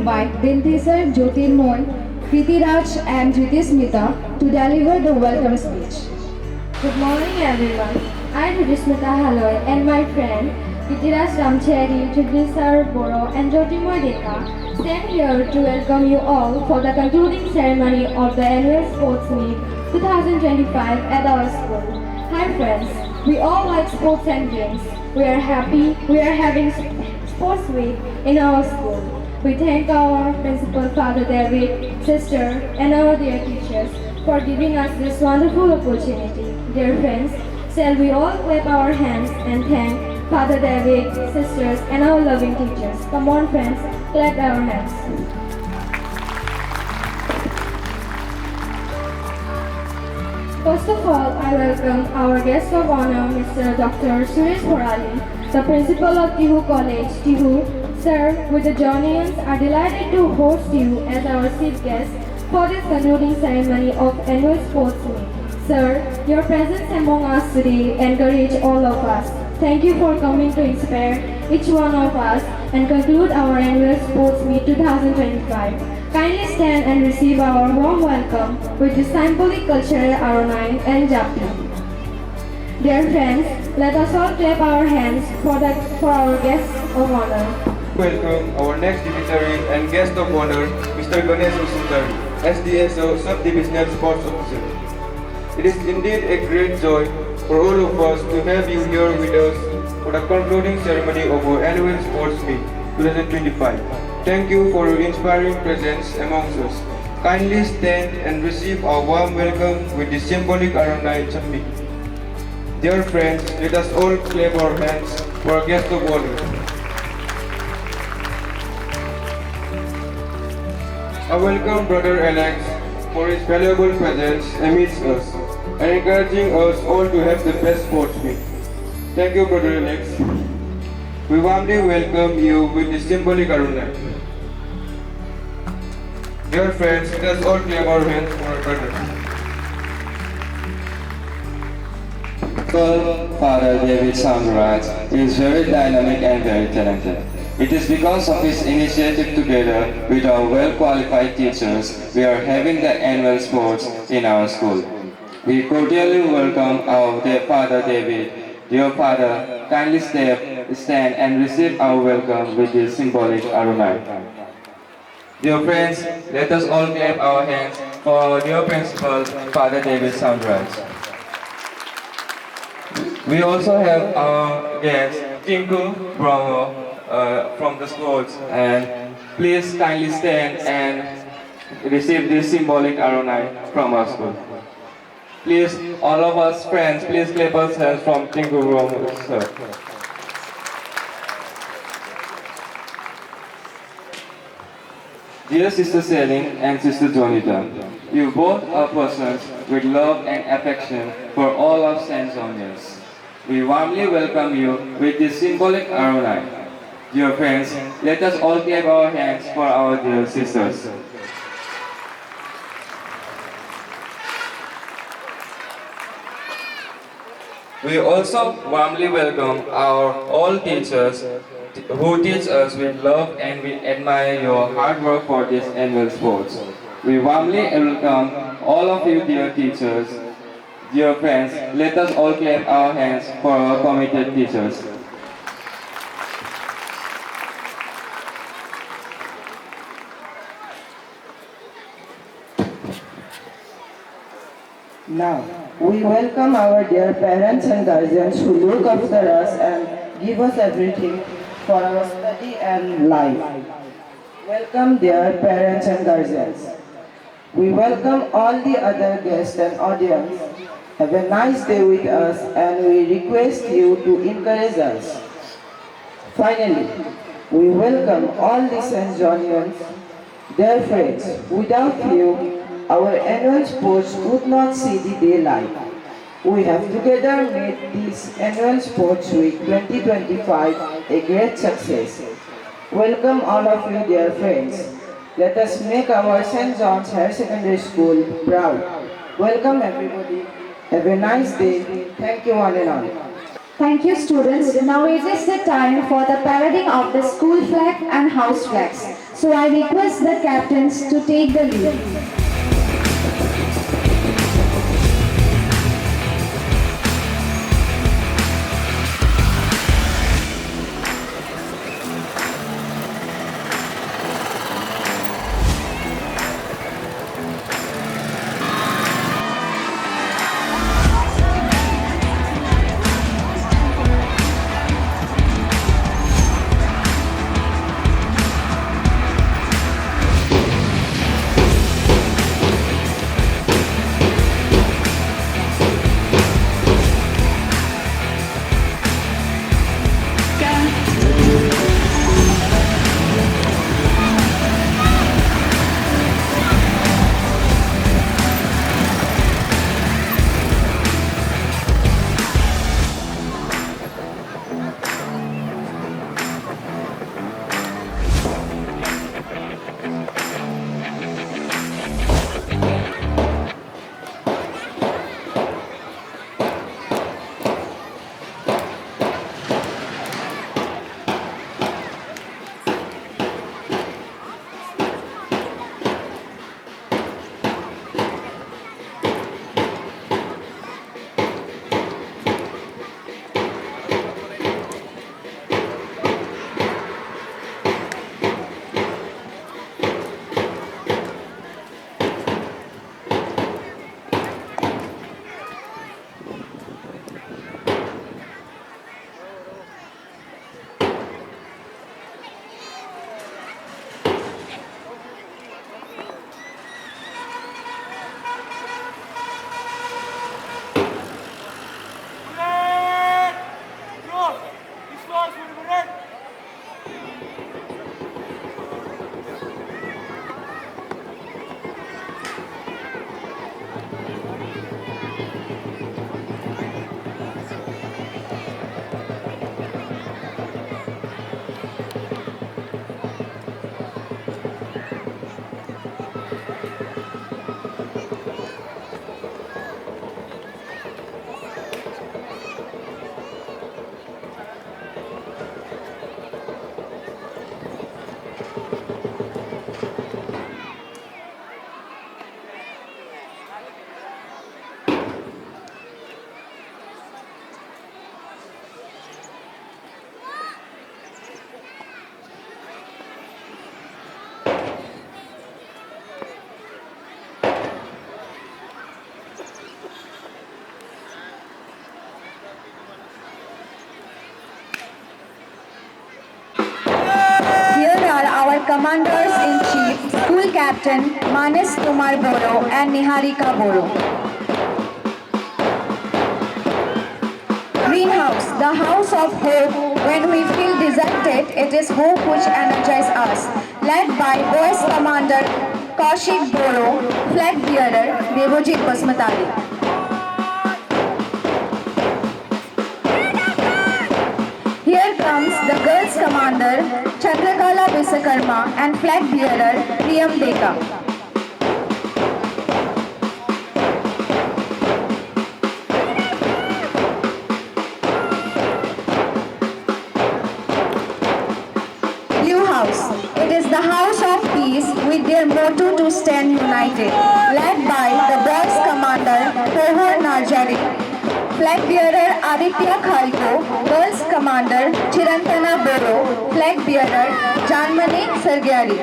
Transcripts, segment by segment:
invite Binti Sir, Jyotirmoy, Kriti Raj and Jyotismita to deliver the welcome speech. Good morning everyone. I am Jyotismita Haloy and my friend Kitiraj Ramcheri, Jyotisar Boro and Jyotirmoy Deka stand here to welcome you all for the concluding ceremony of the annual Sports Meet 2025 at our school. Hi friends, we all like sports and games. We are happy we are having Sports Week in our school. We thank our principal Father David, sister and our dear teachers for giving us this wonderful opportunity. Dear friends, shall we all clap our hands and thank Father David, sisters and our loving teachers. Come on friends, clap our hands. First of all, I welcome our guest of honor, Mr. Dr. Suresh Borali, the principal of Tihu College, Tihu. Sir, we the Jonians are delighted to host you as our chief guest for this concluding ceremony of annual sports meet. Sir, your presence among us today encourages all of us. Thank you for coming to inspire each one of us and conclude our annual sports meet 2025. Kindly stand and receive our warm welcome with the symbolic cultural Aronine and Japi. Dear friends, let us all clap our hands for our guests of honor. Welcome our next dignitary and guest of honor, Mr. Ganesh Usundari, SDSO Sub-Divisional Sports Officer. It is indeed a great joy for all of us to have you here with us for the concluding ceremony of our annual Sports Meet 2025. Thank you for your inspiring presence amongst us. Kindly stand and receive our warm welcome with the symbolic Aronai Chambi. Dear friends, let us all clap our hands for our guest of honor. I welcome Brother Alex for his valuable presence amidst us and encouraging us all to have the best sports meet. Thank you, Brother Alex. We warmly welcome you with the symbolic Aruna. Dear friends, let us all clap our hands for our brother. Father David Samraj is very dynamic and very talented. It is because of his initiative together with our well-qualified teachers we are having the annual sports in our school. We cordially welcome our dear Father David. Dear Father, kindly stand and receive our welcome with this symbolic Arunai. Dear friends, let us all clap our hands for our dear principal, Father David Samraj. We also have our guest, Tinku Bromo, from the schools, and please kindly stand and receive this symbolic Aronai from our school. Please, all of us friends, please clap our hands from Tinku Bromo, sir. Dear Sister Selin and Sister Jonita, you both are persons with love and affection for all of St. Zonians. We warmly welcome you with this symbolic Aronai. Dear friends, let us all clap our hands for our dear sisters. We also warmly welcome our all teachers who teach us with love, and we admire your hard work for this annual sports. We warmly welcome all of you dear teachers. Dear friends, let us all clap our hands for our committed teachers. Now, we welcome our dear parents and guardians who look after us and give us everything for our study and life. Welcome dear parents and guardians. We welcome all the other guests and audience. Have a nice day with us and we request you to encourage us. Finally, we welcome all the St. Johnians. Dear friends, without you, our annual sports would not see the daylight. We have together made this annual Sports Week 2025 a great success. Welcome all of you dear friends. Let us make our St. John's Higher Secondary School proud. Welcome everybody. Have a nice day. Thank you one and all. Thank you students. Now it is the time for the parading of the school flag and house flags. So I request the captains to take the lead. Commanders-in-Chief, School Captain Manes Kumar Boro and Niharika Boro. Greenhouse, the house of hope. When we feel deserted, it is hope which energizes us. Led by Boys Commander Kaushik Boro, Flag Bearer Devojit Basmatari. Here comes the Girls Commander Chandrakala Visakarma and Flag Bearer Priyam Deka. Blue House. It is the house of peace with their motto to stand united. Led by the Boys Commander Pohor Narjari. Flag Bearer Aditya Khalko, Girls Commander Chirantana Boro, Flag Bearer Janmani Sargyari.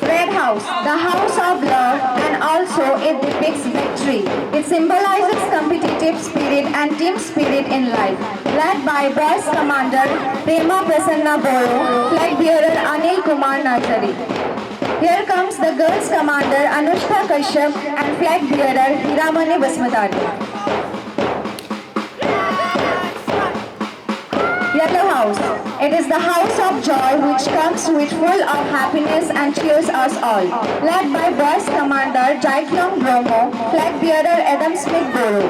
Red House, the house of love, and also it depicts victory. It symbolizes competitive spirit and team spirit in life. Led by Boys Commander Prema Prasanna Boro, Flag Bearer Anil Kumar Narjari. Here comes the Girls Commander Anushka Kashyap and Flag Bearer Hiramani Basmatari. Yellow House. It is the house of joy which comes with full of happiness and cheers us all. Led by Boys Commander Jaikyong Bromo, Flag Bearer Adam Smith Boro.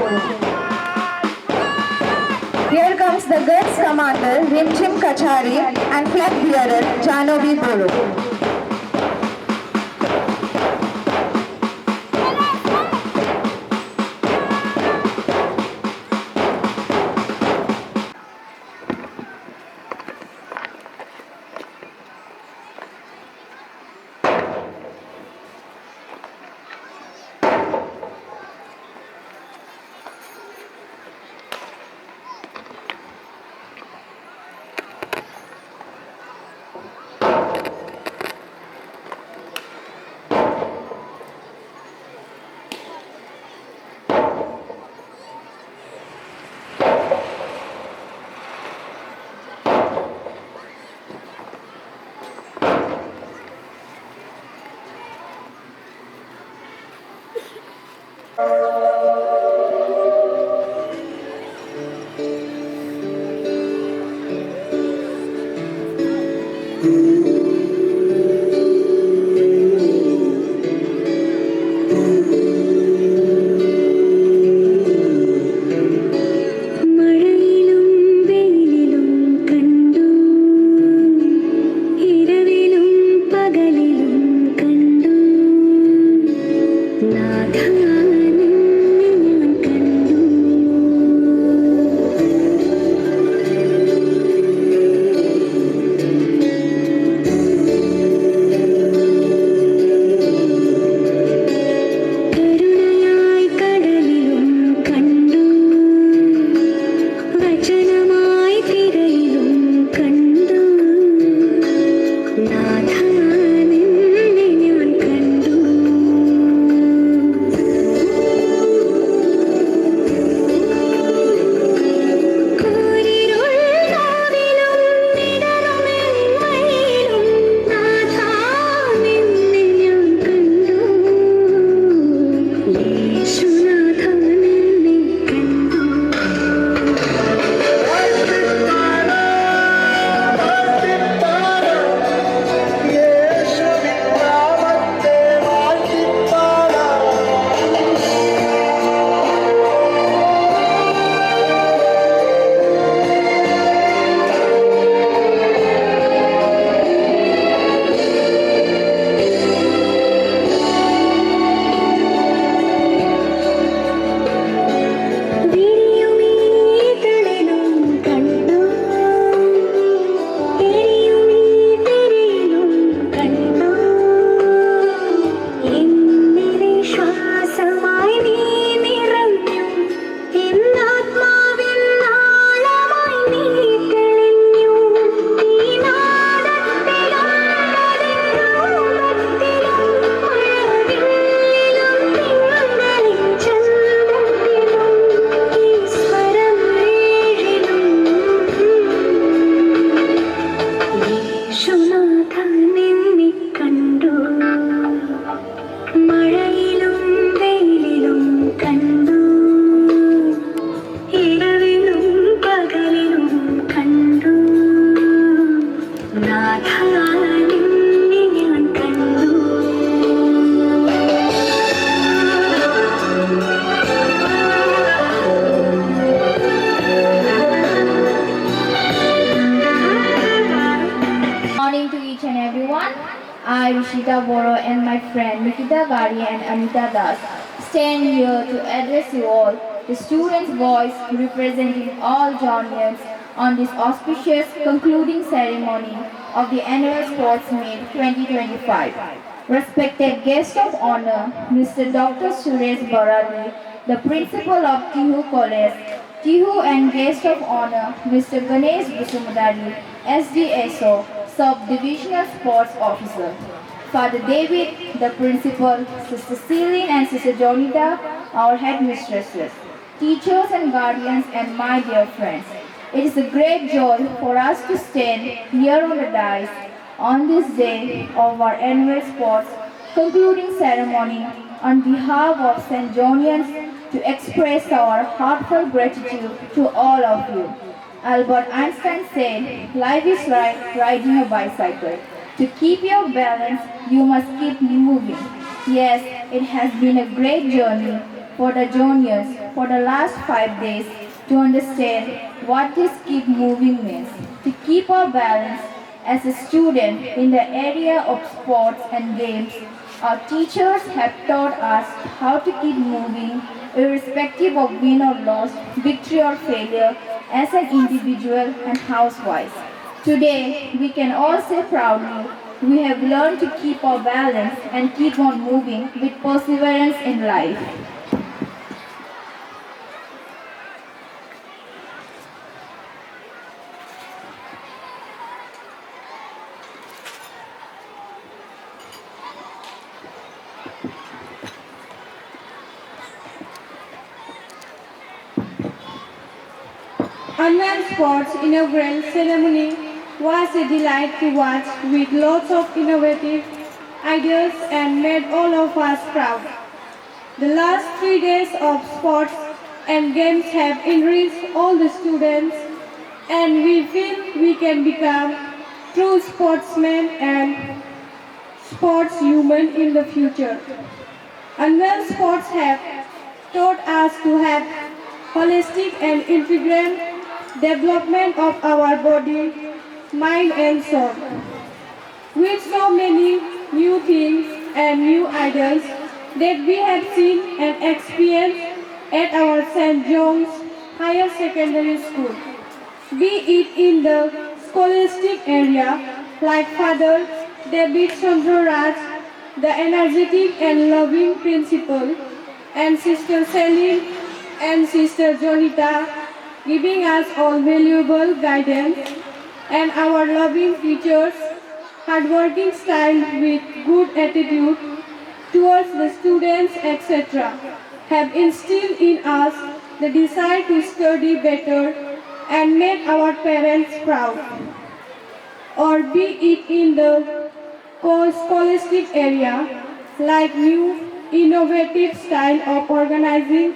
Here comes the Girls Commander Rimchim Kachari and Flag Bearer Janovi Boro. I, Rishita Boro, and my friend Nikita Gari and Anita Das stand here to address you all, the students' voice representing all Jonians on this auspicious concluding ceremony of the annual Sports Meet 2025. Respected guest of honor, Mr. Dr. Suresh Barali, the principal of Tihu College, Tihu, and guest of honor, Mr. Ganesh Busumudari, SDSO, Sub-Divisional Sports Officer. Father David, the principal, Sister Celine and Sister Jonita, our headmistresses, teachers and guardians, and my dear friends. It is a great joy for us to stand here on the dais on this day of our annual sports concluding ceremony on behalf of St. Jonians to express our heartfelt gratitude to all of you. Albert Einstein said, life is like riding a bicycle. To keep your balance, you must keep moving. Yes, it has been a great journey for the juniors for the last 5 days to understand what this keep moving means. To keep our balance as a student in the area of sports and games, our teachers have taught us how to keep moving irrespective of win or loss, victory or failure, as an individual and housewife. Today, we can all say proudly, we have learned to keep our balance and keep on moving with perseverance in life. Annual Sports inaugural ceremony was a delight to watch with lots of innovative ideas and made all of us proud. The last 3 days of sports and games have enriched all the students and we feel we can become true sportsmen and sports human in the future. Unwell sports have taught us to have holistic and integral development of our body, mind and soul. With so many new things and new ideas that we have seen and experienced at our St. John's Higher Secondary School, be it in the scholastic area like Father David Chandra Raj, the energetic and loving principal, and Sister Celine and Sister Jonita, giving us all valuable guidance, and our loving teachers, hardworking style with good attitude towards the students, etc., have instilled in us the desire to study better and make our parents proud. Or be it in the scholastic area, like new innovative style of organizing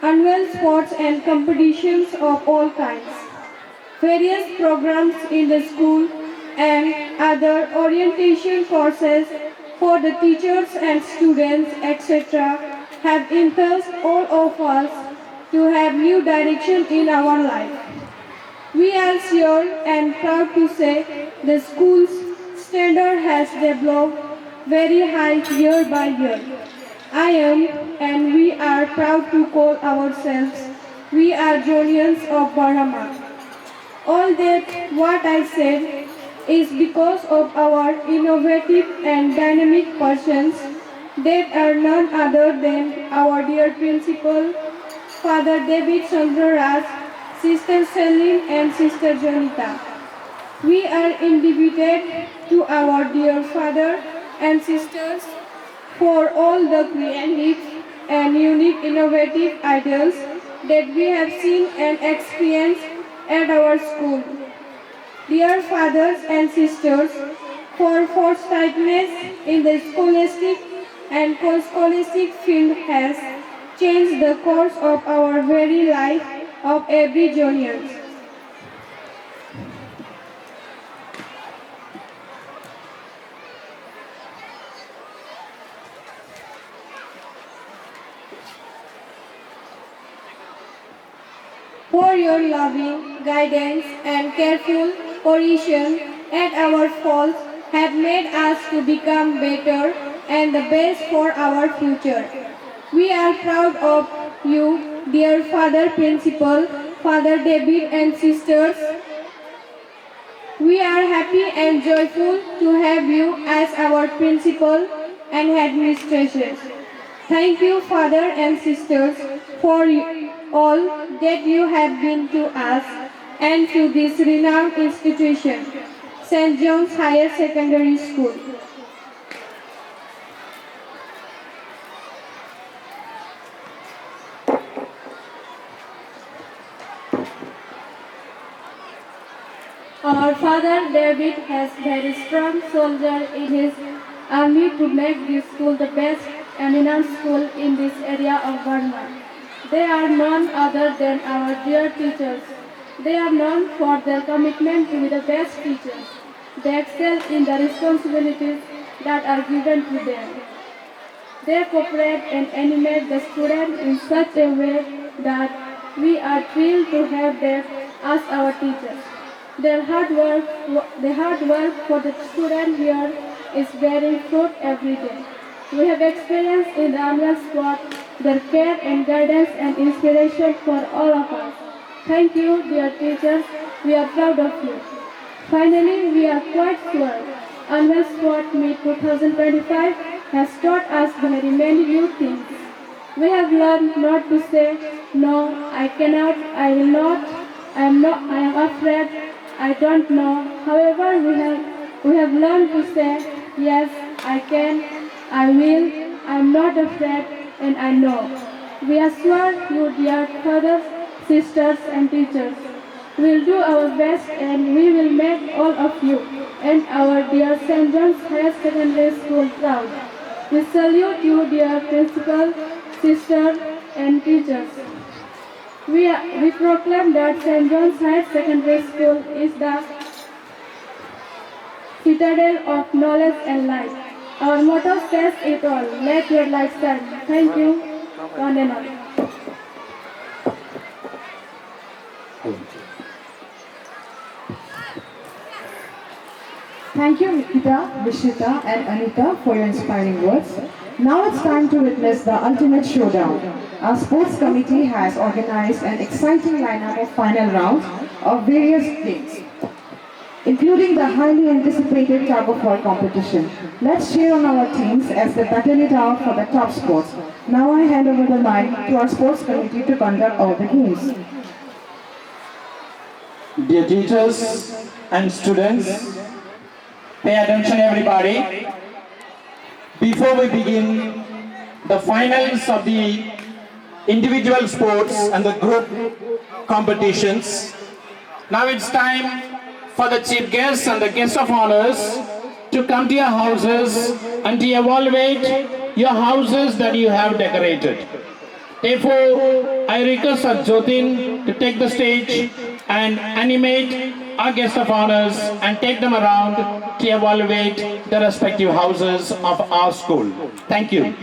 annual sports and competitions of all kinds, various programs in the school and other orientation courses for the teachers and students, etc., have impulsed all of us to have new direction in our life. We are sure and proud to say the school's standard has developed very high year by year. I am and we are proud to call ourselves, we are Jonians of Barama. All that what I said is because of our innovative and dynamic persons that are none other than our dear principal, Father David Chandra Raj, Sister Celine and Sister Janita. We are indebted to our dear Father and Sisters for all the creative and unique innovative ideas that we have seen and experienced at our school. Dear fathers and sisters, for forthrightness in the scholastic and scholastic field has changed the course of our very life of every junior. For your loving guidance and careful correction at our faults have made us to become better and the best for our future. We are proud of you, dear Father Principal, Father David and sisters. We are happy and joyful to have you as our principal and headmistresses. Thank you, Father and sisters, for all that you have been to us and to this renowned institution, St. John's Higher Secondary School. Our father David has very strong soldier in his army to make this school the best eminent school in this area of Burma. They are none other than our dear teachers. They are known for their commitment to be the best teachers. They excel in the responsibilities that are given to them. They cooperate and animate the students in such a way that we are thrilled to have them as our teachers. Their hard work for the student here is bearing fruit every day. We have experienced in the annual sport their care and guidance and inspiration for all of us. Thank you, dear teachers. We are proud of you. Finally, we are quite sure Annual Sport Meet 2025 has taught us very many new things. We have learned not to say, no, I cannot, I will not, I am afraid, I don't know. However, we have learned to say, yes, I can, I will, I am not afraid, and I know. We assure you, dear fathers, sisters, and teachers, we will do our best and we will make all of you and our dear St. John's Higher Secondary School proud. We salute you, dear principal, sisters, and teachers. We proclaim that St. John's Higher Secondary School is the citadel of knowledge and light. Our motto says it all, let your light shine. Thank you, one and all. Thank you, Nikita, Vishita, and Anita for your inspiring words. Now it's time to witness the ultimate showdown. Our sports committee has organized an exciting lineup of final rounds of various games, including the highly anticipated tug of war competition. Let's cheer on our teams as they battle it out for the top spots. Now I hand over the mic to our sports committee to conduct all the games. Dear teachers and students, pay attention everybody. Before we begin the finals of the individual sports and the group competitions, now it's time for the chief guests and the guests of honors to come to your houses and to evaluate your houses that you have decorated. Therefore, I request Jotin to take the stage and animate our guests of honors and take them around to evaluate the respective houses of our school. Thank you.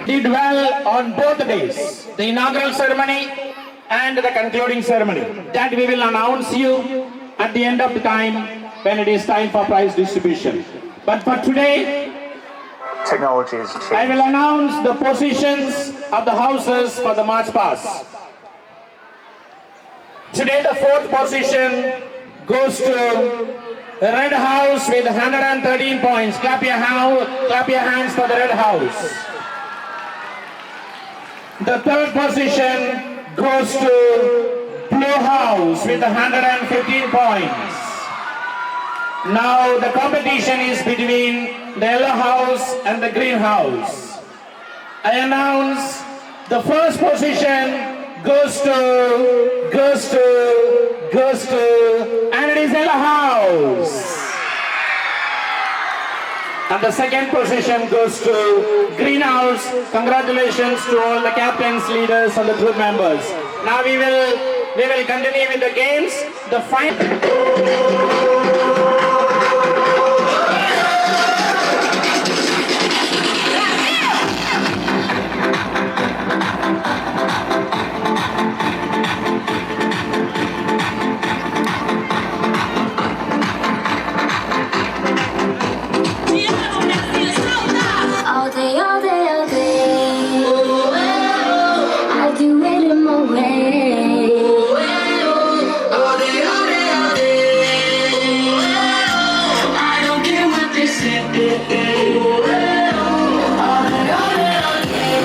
Did well on both days, the inaugural ceremony and the concluding ceremony. That we will announce you at the end of the time when it is time for prize distribution. But for today, technology has changed. I will announce the positions of the houses for the March Pass. Today the fourth position goes to Red House with 113 points. Clap your hands for the Red House. The third position goes to Blue House with 115 points. Now the competition is between the Yellow House and the Green House. I announce the first position goes to, and it is Yellow House. And the second position goes to Green House. Congratulations to all the captains, leaders, and the group members. Now we will continue with the games. The final. All day, all day, all day. I'll do it in my way. All day, all day, all day. I don't care what they say. All day, all day, all day.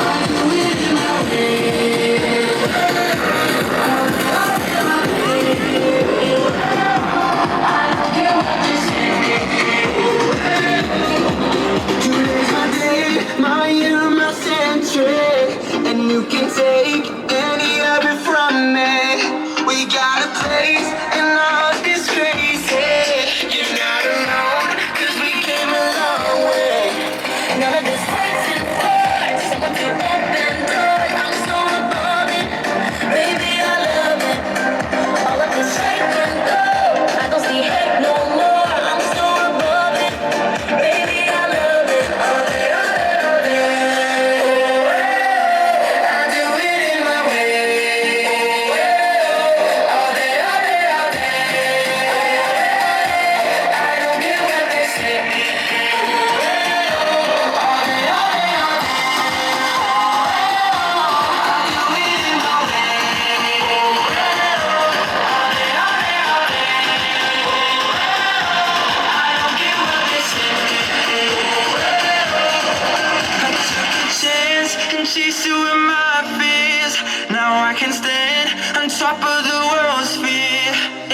I'll do it in my way. All day, all day, all day. I don't care what they say. Today's my day, my year, my century, and you can take any of it from me. We got a place in all this crazy. You're not alone, 'cause we came a long way. None of this pressing forward, someone to open doors. I'm so above it, baby, I love it. All of this shake and go, I don't see hate no more. I'm so above it, baby, I love it. All day, all day, all day. I do it in my way. All day, all day, all day. I don't care what they say. All day, all day, all day. I do it in my way. All day, all day, all day. I don't care what they say. I took a chance and chased away my fears. Now I can stand on top of the world's fear.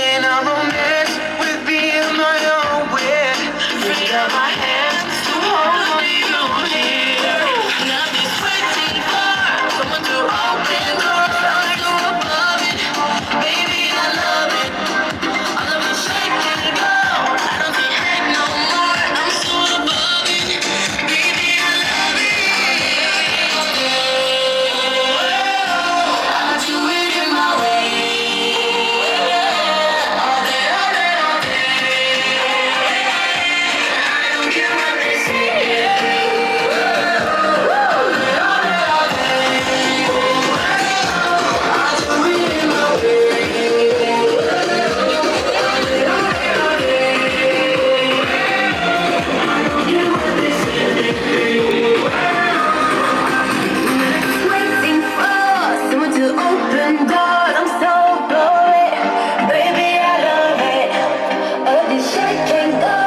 In a romance with being my own way. Free up my hands to hold you here. Nothing's waiting for someone to open doors. I'm so above it, baby, I love it. All of this shake and go, I don't see hate no more. I'm so above it, baby, I love it. I'll do it in my way. All day, all day, all day. I don't care what they say. All day, all day, all day. I'll do it in my way. All day, all day, all day. I don't care what they say. Waiting for someone to open doors. I'm so blowing, baby, I love it. All of this shake and go,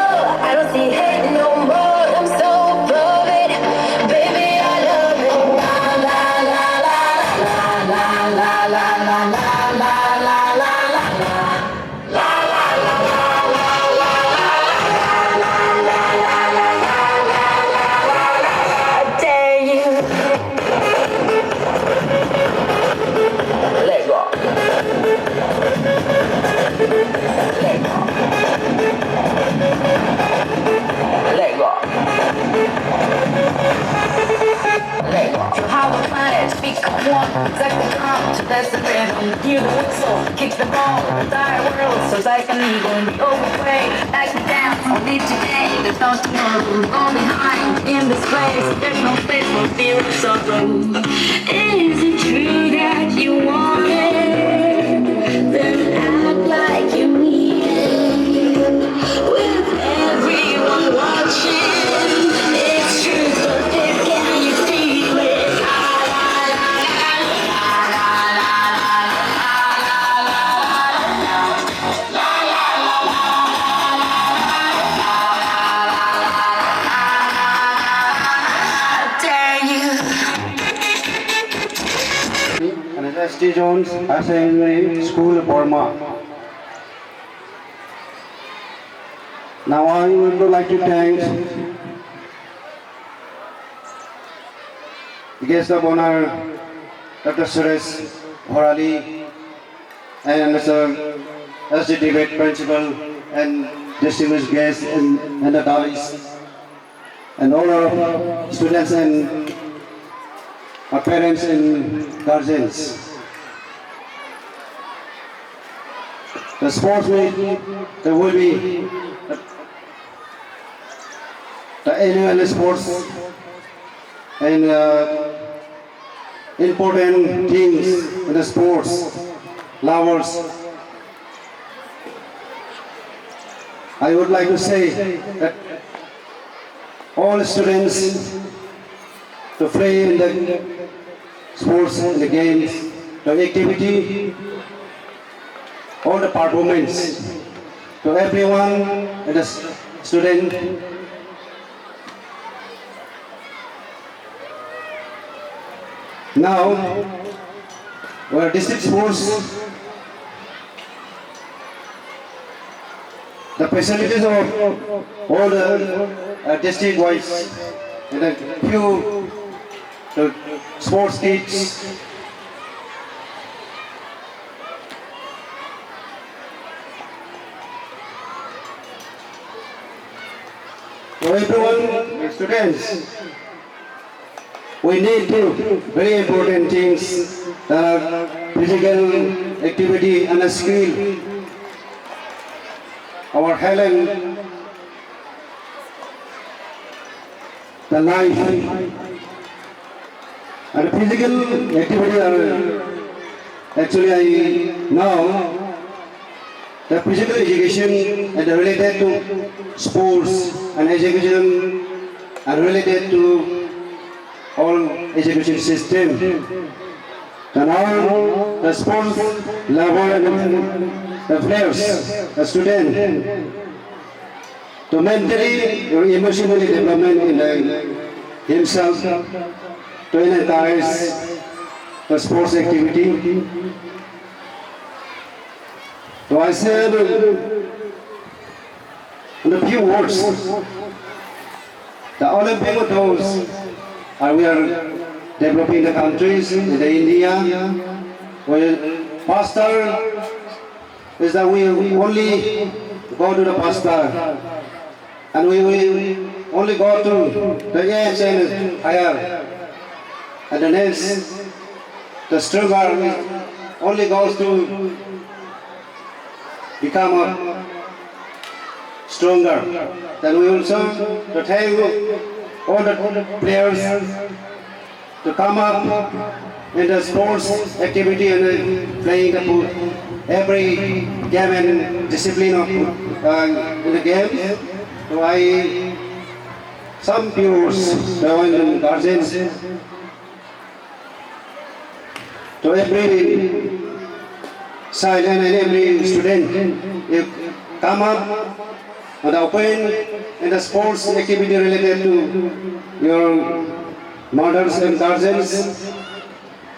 I don't see hate no more. I'm so above it, baby, I love it. La la la la la la la la la la la la la la. La la la la la la la la la la la la. I dare you. Let go. Let go. Let go. Let go. So how the planets become one, exactly come to this rhythm. Hear the whistle, kick the ball, the entire world soars like an eagle in the open way. Back me down, only today. There's no tomorrow, we're all behind in this place. There's no space for fear of sorrow. Is it true that you want it? Then act like you need it. With everyone watching, it's true, but can you feel it? La la la la la la la la la la la la la. ST Jones Assembly School, Burma. Now I would like to thank the guest of honor, Dr. Suresh Bharali, and Mr. SG Debate Principal and distinguished guests and the dais, and all our students and our parents and guardians. The sports meet, there will be the annual sports and important things in the sports lovers. I would like to say that all students to play in the sports, in the games, the activity, all the performance, to everyone and the student. Now, our district sports, the facilities of all the district-wise, and a few sports kits, for everyone, students, we need to very important things that are physical activity and a skill, our health and the life, and physical activity are actually I know the physical education and related to sports and education are related to all education system. And now the sports level and the players, the student, to mentally or emotionally development in himself, to enhance the sports activity. So I said in a few words, the Olympic goals are we are developing the countries in the India. Well, faster is that we only go to the faster, and we only go to the age and higher, and the next, the stronger only goes to become a stronger. Then we also to thank all the players to come up in the sports activity and playing every game and discipline of in the game. So some viewers, and guardians, to every side and every student, you come up and open in the sports activity related to your mothers and guardians.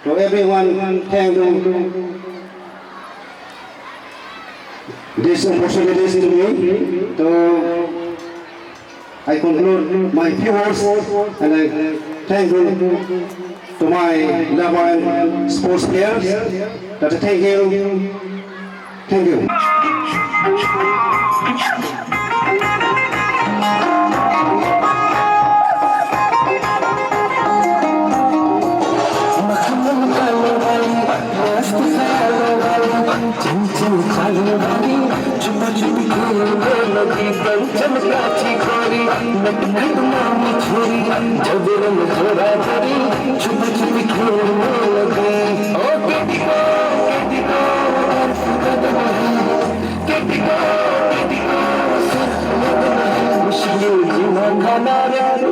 To everyone, thank you. This opportunity to me. So I conclude my few words and I thank you to my lover and sports players. That thank you. Thank you.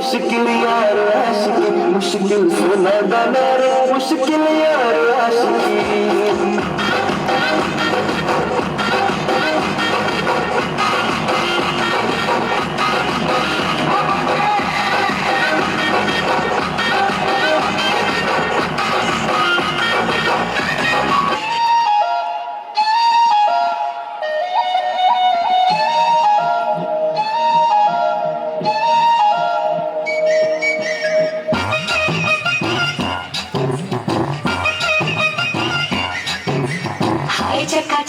मुश्किल यार आशिकी मुश्किल सोना दाना रे मुश्किल यार आशिकी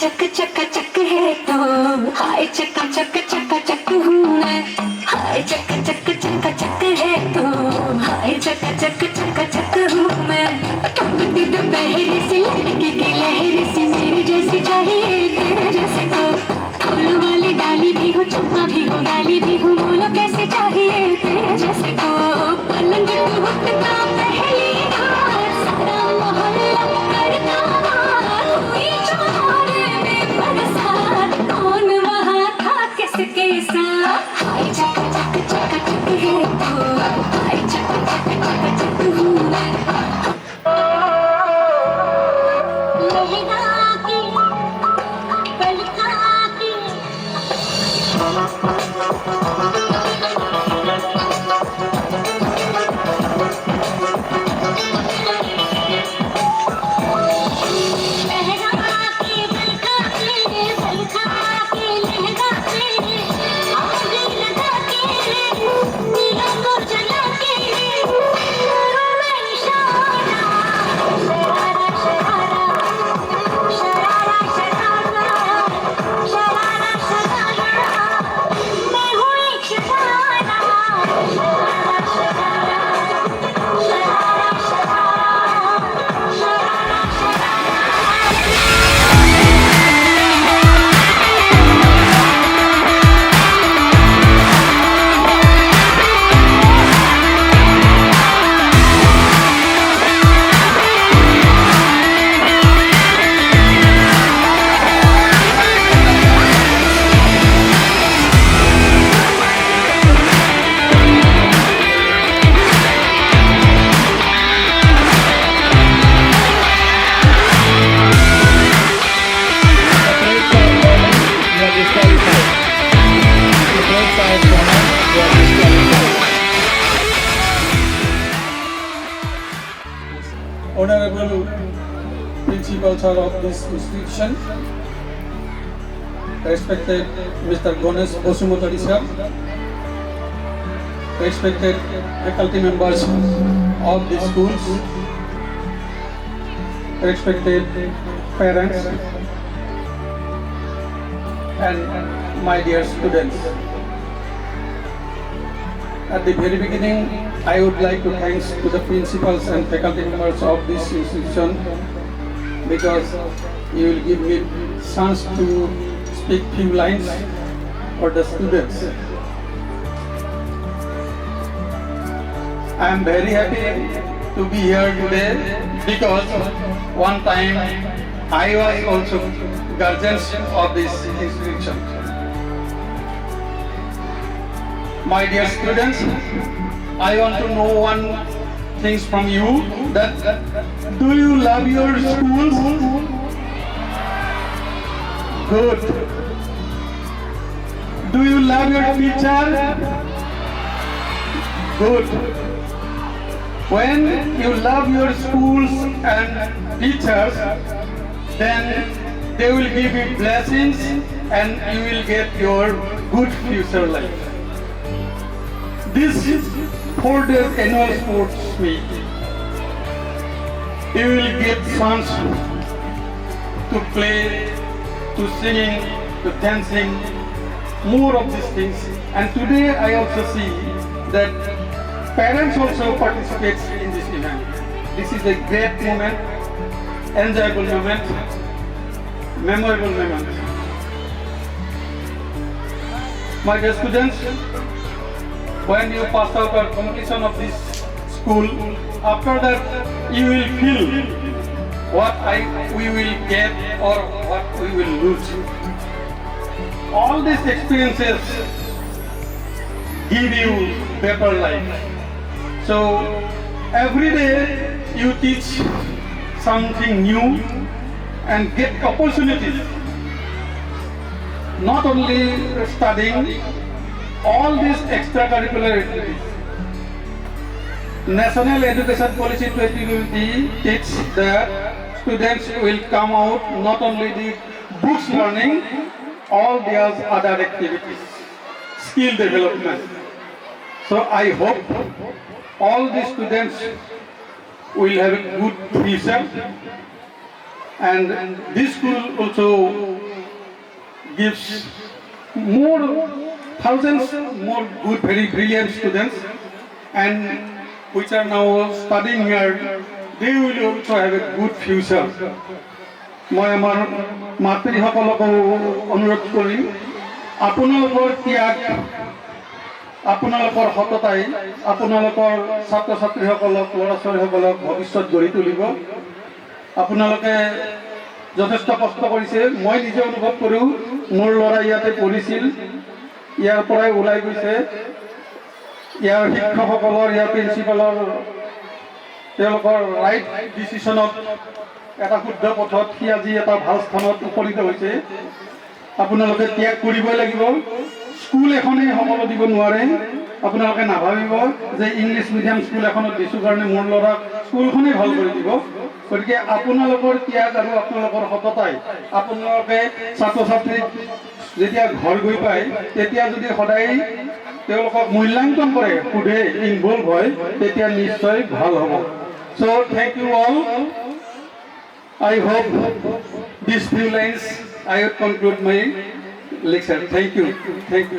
चक चका चक है तो हाय चका चक चका चक हूँ मैं हाय चका चक चका चक है तो हाय चका चक चका चक हूँ मैं तुमकी दोपहर से लड़की की लहर से मेरे जैसी चाहिए तेरे जैसे को फूलों वाली डाली भी हो चुम्मा भी हो गाली भी हो बोलो कैसे चाहिए तेरे जैसे को पलंग पे उठता पहली बार सारा मोहल्ला करता हुई चोरे में बरसात कौन वहाँ था किसके साथ हाय चक चक चक चक है तो हाय चक चक चक चक हूँ मैं लहरा के पलका के Honorable Principal Sir of this institution, respected Mr. Ganesh Bosumotari sir, respected faculty members of the schools, respected parents, and my dear students. At the very beginning, I would like to thank to the principals and faculty members of this institution because you will give me chance to speak few lines for the students. I am very happy to be here today because one time I was also guardians of this institution. My dear students, I want to know one thing from you, that do you love your schools? Good. Do you love your teacher? Good. When you love your schools and teachers, then they will give you blessings and you will get your good future life. This 4 days annual sports meet, you will get chance to play, to singing, to dancing, more of these things. And today I also see that parents also participate in this event. This is a great moment, enjoyable moment, memorable moment. My dear students, when you pass out or completion of this school, after that you will feel what we will get or what we will lose. All these experiences give you better life. So every day you teach something new and get opportunities. Not only studying, all these extracurricular activities. National Education Policy 2020 teaches that students will come out not only the books learning, all these other activities, skill development. So I hope all the students will have a good future And this school also gives more thousands more good, very brilliant students, and which are now studying here. They will also have a good future. মই আমাৰ মাতৃসকলকো অনুৰোধ কৰিম, আপোনালোকৰ ত্যাগ, আপোনালোকৰ সততাই আপোনালোকৰ ছাত্ৰ ছাত্ৰীসকলক, ল'ৰা ছোৱালীসকলক ভৱিষ্যত গঢ়ি তুলিব। আপোনালোকে যথেষ্ট কষ্ট কৰিছে, মই নিজে অনুভৱ কৰোঁ। মোৰ ল'ৰা ইয়াতে পঢ়িছিল, ইয়াৰ পৰাই ওলাই গৈছে। ইয়াৰ শিক্ষকসকলৰ, ইয়াৰ প্ৰিন্সিপালৰ তেওঁলোকৰ ৰাইট ডিচিশ্যনত এটা শুদ্ধ পথত সি আজি এটা ভাল স্থানত উপনীত হৈছে। আপোনালোকে ত্যাগ কৰিবই লাগিব। স্কুল এখনেই সকলো দিব নোৱাৰে। আপোনালোকে নাভাবিব যে ইংলিছ মিডিয়াম স্কুল এখনত দিছোঁ কাৰণে মোৰ ল'ৰাক স্কুলখনেই ভাল কৰি দিব। গতিকে আপোনালোকৰ ত্যাগ আৰু আপোনালোকৰ সততাই আপোনালোকে ছাত্ৰ ছাত্ৰীক যেতিয়া ঘৰ গৈ পায় তেতিয়া যদি সদায় তেওঁলোকক মূল্যাংকন কৰে, সোধে, ইনভলভ হয়, তেতিয়া নিশ্চয় ভাল হ'ব। So thank you all. I hope these few lines I would conclude my lecture. Thank you. Thank you.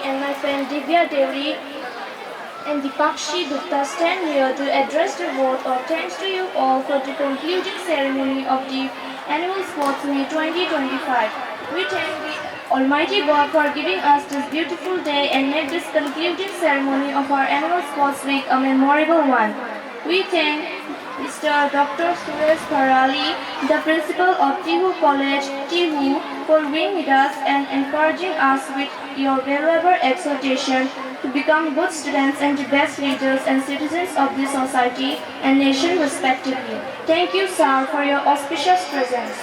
And my friend Divya Devi and Dipakshi Gupta stand here to address the vote of thanks to you all for the concluding ceremony of the Annual Sports Meet 2025. We thank the Almighty God for giving us this beautiful day and make this concluding ceremony of our Annual Sports Week a memorable one. We thank Mr. Dr. Suresh Parali, the principal of Tihu College, Tihu, for being with us and encouraging us with your valuable exhortation to become good students and the best leaders and citizens of this society and nation respectively. Thank you, sir, for your auspicious presence.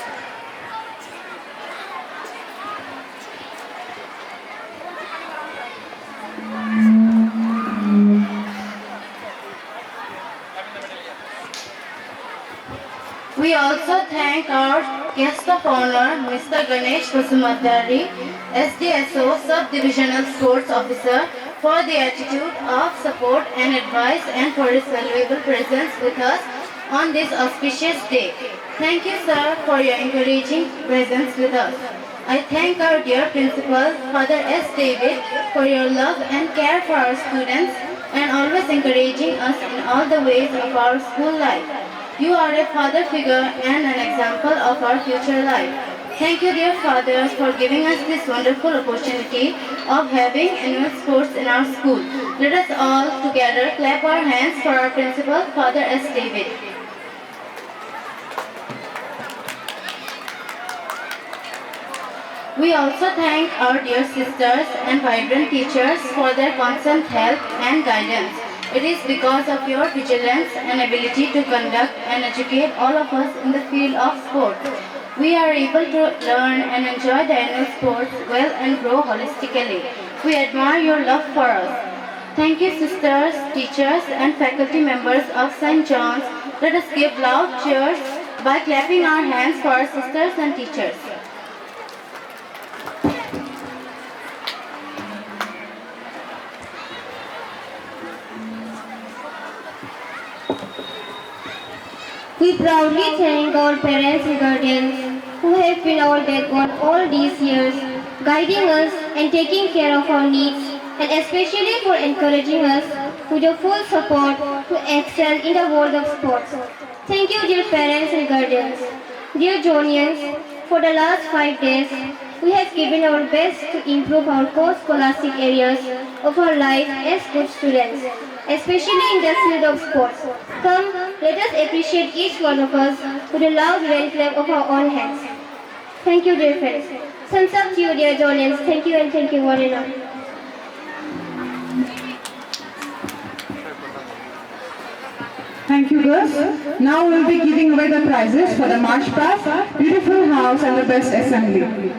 We also thank our guest of honor, Mr. Ganesh Vasumadari, SDSO Sub-Divisional Sports Officer, for the attitude of support and advice and for his valuable presence with us on this auspicious day. Thank you, sir, for your encouraging presence with us. I thank our dear principal, Father S. David, for your love and care for our students and always encouraging us in all the ways of our school life. You are a father figure and an example of our future life. Thank you, dear Father, for giving us this wonderful opportunity of having annual sports in our school. Let us all together clap our hands for our principal, Father S. David. We also thank our dear sisters and vibrant teachers for their constant help and guidance. It is because of your vigilance and ability to conduct and educate all of us in the field of sport. We are able to learn and enjoy the annual sports well and grow holistically. We admire your love for us. Thank you, sisters, teachers, and faculty members of St. John's. Let us give loud cheers by clapping our hands for our sisters and teachers. We proudly thank our parents and guardians who have been our backbone all these years, guiding us and taking care of our needs, and especially for encouraging us with your full support to excel in the world of sports. Thank you, dear parents and guardians. Dear Jonians, for the last 5 days, we have given our best to improve our core scholastic areas of our life as good students, especially in the field of sports. Come, let us appreciate each one of us with a loud hand clap of our own hands. Thank you, dear friends. Thumbs up to you, dear Jonians. Thank you and thank you one and all. Thank you, girls. Now we will be giving away the prizes for the March Past, Beautiful House and the Best Assembly.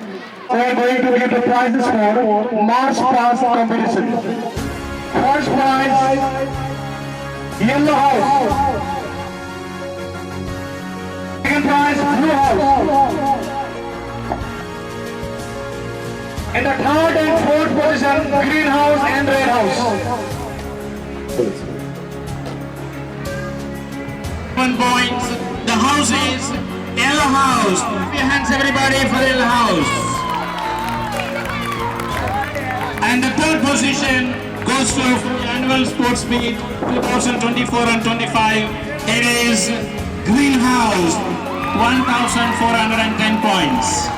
We are going to give the prizes for March Past competition. First prize, Yellow House. Second prize, Blue House. In the third and fourth position, Green House and Red House. 1 points. The house is Yellow House. Clap your hands everybody for Yellow House. And the third position goes to the annual sports meet 2024 and 25. It is Green House, 1,410 points.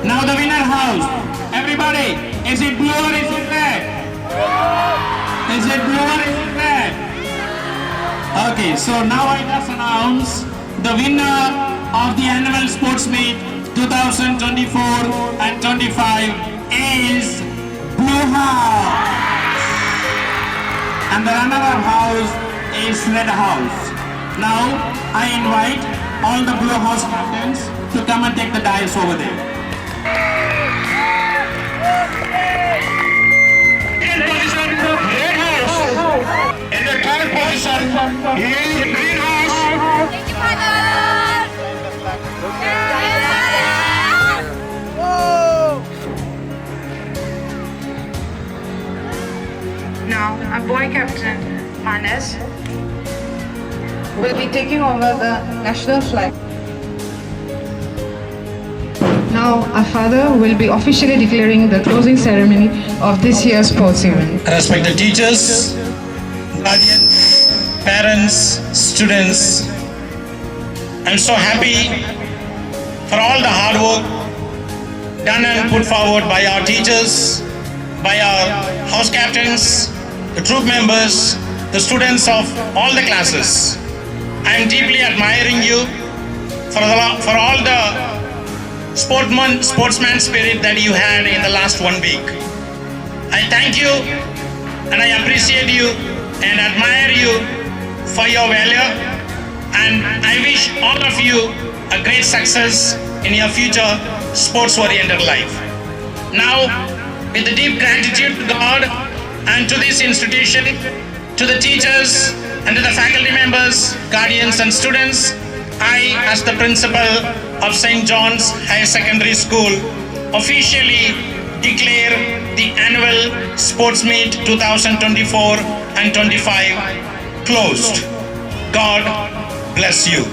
Now the winner house. Everybody, is it blue or is it red? Is it blue or is it red? Okay, so now I just announce the winner of the annual sports meet 2024 and 25 is Blue House. And the runner-up house is Red House. Now I invite all the Blue House captains to come and take the dice over there. In the third position is Green House. Thank you, Father. Now, our boy captain, Manas, will be taking over the national flag. Now, our father will be officially declaring the closing ceremony of this year's sports event. Respected teachers, guardians, parents, students, I'm so happy for all the hard work done and put forward by our teachers, by our house captains, the troop members, the students of all the classes. I am deeply admiring you for all the sportsman spirit that you had in the last 1 week. I thank you and I appreciate you and admire you for your valor, and I wish all of you a great success in your future sports-oriented life. Now, with the deep gratitude to God and to this institution, to the teachers and to the faculty members, guardians and students, I, as the principal of St. John's Higher Secondary School, officially declare the annual sports meet 2024 and 25 closed. God bless you.